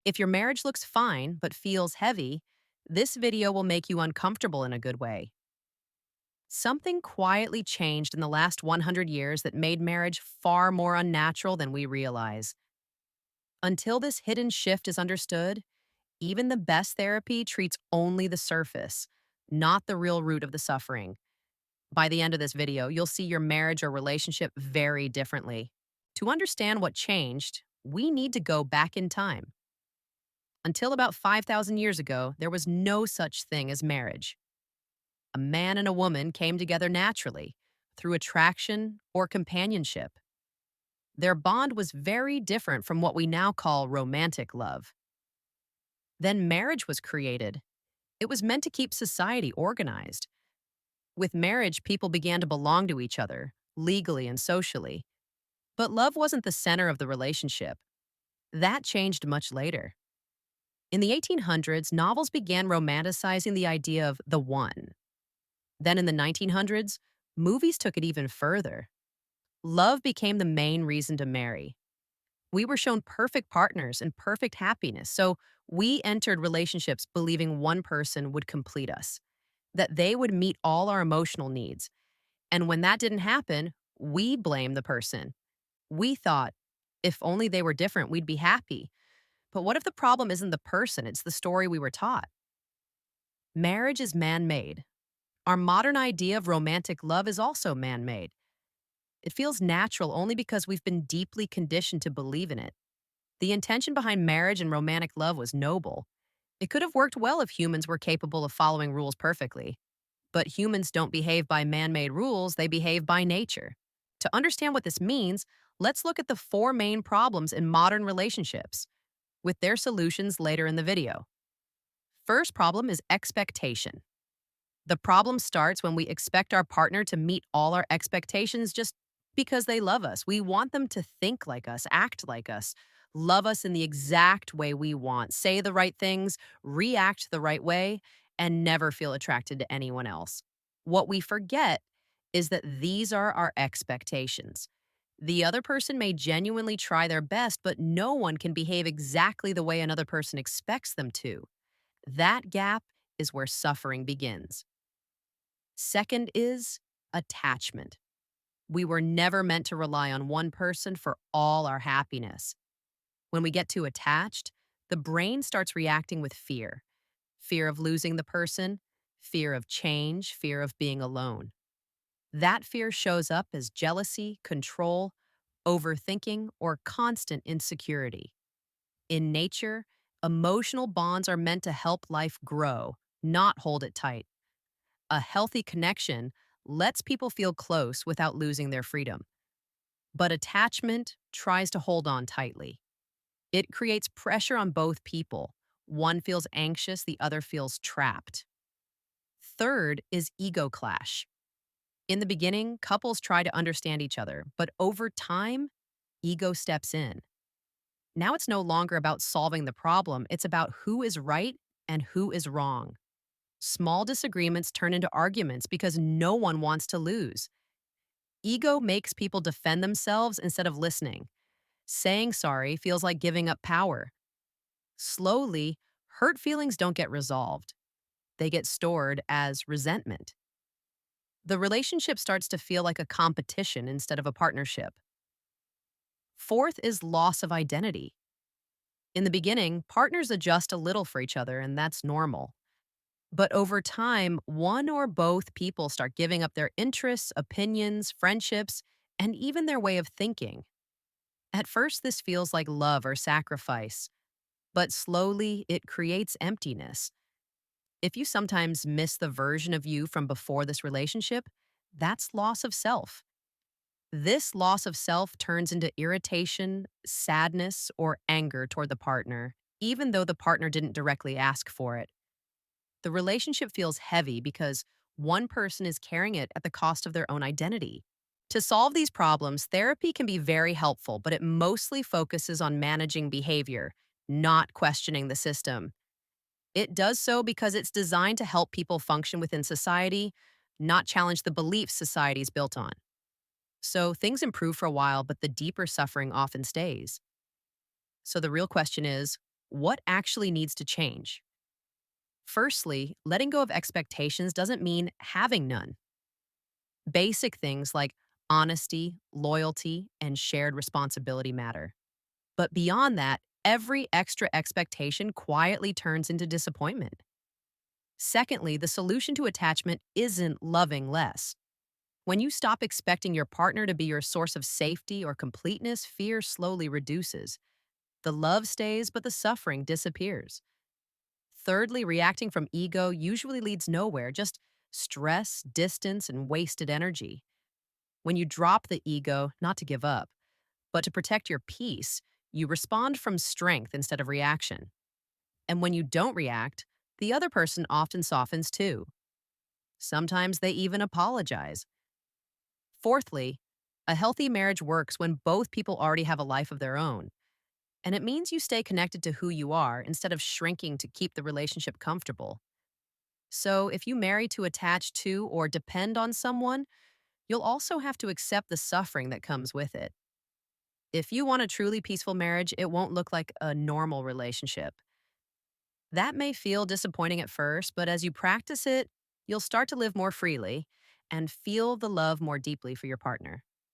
If your marriage looks fine but feels heavy, this video will make you uncomfortable in a good way. Something quietly changed in the last 100 years that made marriage far more unnatural than we realize. Until this hidden shift is understood, even the best therapy treats only the surface, not the real root of the suffering. By the end of this video, you'll see your marriage or relationship very differently. To understand what changed, we need to go back in time. Until about 5,000 years ago, there was no such thing as marriage. A man and a woman came together naturally, through attraction or companionship. Their bond was very different from what we now call romantic love. Then marriage was created. It was meant to keep society organized. With marriage, people began to belong to each other, legally and socially. But love wasn't the center of the relationship. That changed much later. In the 1800s, novels began romanticizing the idea of the one. Then in the 1900s, movies took it even further. Love became the main reason to marry. We were shown perfect partners and perfect happiness, so we entered relationships believing one person would complete us, that they would meet all our emotional needs. And when that didn't happen, we blamed the person. We thought, if only they were different, we'd be happy. But what if the problem isn't the person, it's the story we were taught? Marriage is man made. Our modern idea of romantic love is also man made. It feels natural only because we've been deeply conditioned to believe in it. The intention behind marriage and romantic love was noble. It could have worked well if humans were capable of following rules perfectly. But humans don't behave by man made rules, they behave by nature. To understand what this means, let's look at the four main problems in modern relationships, with their solutions later in the video. First problem is expectation. The problem starts when we expect our partner to meet all our expectations just because they love us. We want them to think like us, act like us, love us in the exact way we want, say the right things, react the right way, and never feel attracted to anyone else. What we forget is that these are our expectations. The other person may genuinely try their best, but no one can behave exactly the way another person expects them to. That gap is where suffering begins. Second is attachment. We were never meant to rely on one person for all our happiness. When we get too attached, the brain starts reacting with fear. Fear of losing the person, fear of change, fear of being alone. That fear shows up as jealousy, control, overthinking, or constant insecurity. In nature, emotional bonds are meant to help life grow, not hold it tight. A healthy connection lets people feel close without losing their freedom. But attachment tries to hold on tightly. It creates pressure on both people. One feels anxious, the other feels trapped. Third is ego clash. In the beginning, couples try to understand each other, but over time, ego steps in. Now it's no longer about solving the problem, it's about who is right and who is wrong. Small disagreements turn into arguments because no one wants to lose. Ego makes people defend themselves instead of listening. Saying sorry feels like giving up power. Slowly, hurt feelings don't get resolved. They get stored as resentment. The relationship starts to feel like a competition instead of a partnership. Fourth is loss of identity. In the beginning, partners adjust a little for each other, and that's normal. But over time, one or both people start giving up their interests, opinions, friendships, and even their way of thinking. At first, this feels like love or sacrifice, but slowly it creates emptiness. If you sometimes miss the version of you from before this relationship, that's loss of self. This loss of self turns into irritation, sadness, or anger toward the partner, even though the partner didn't directly ask for it. The relationship feels heavy because one person is carrying it at the cost of their own identity. To solve these problems, therapy can be very helpful, but it mostly focuses on managing behavior, not questioning the system. It does so because it's designed to help people function within society, not challenge the beliefs society is built on. So things improve for a while, but the deeper suffering often stays. So the real question is, What actually needs to change? Firstly, letting go of expectations doesn't mean having none. Basic things like honesty, loyalty, and shared responsibility matter. But beyond that, every extra expectation quietly turns into disappointment. Secondly, the solution to attachment isn't loving less. When you stop expecting your partner to be your source of safety or completeness, fear slowly reduces. The love stays, but the suffering disappears. Thirdly, reacting from ego usually leads nowhere, just stress, distance, and wasted energy. When you drop the ego, not to give up, but to protect your peace, you respond from strength instead of reaction. And when you don't react, the other person often softens too. Sometimes they even apologize. Fourthly, a healthy marriage works when both people already have a life of their own. And it means you stay connected to who you are instead of shrinking to keep the relationship comfortable. So, if you marry to attach to or depend on someone, you'll also have to accept the suffering that comes with it. If you want a truly peaceful marriage, it won't look like a normal relationship. That may feel disappointing at first, but as you practice it, you'll start to live more freely and feel the love more deeply for your partner.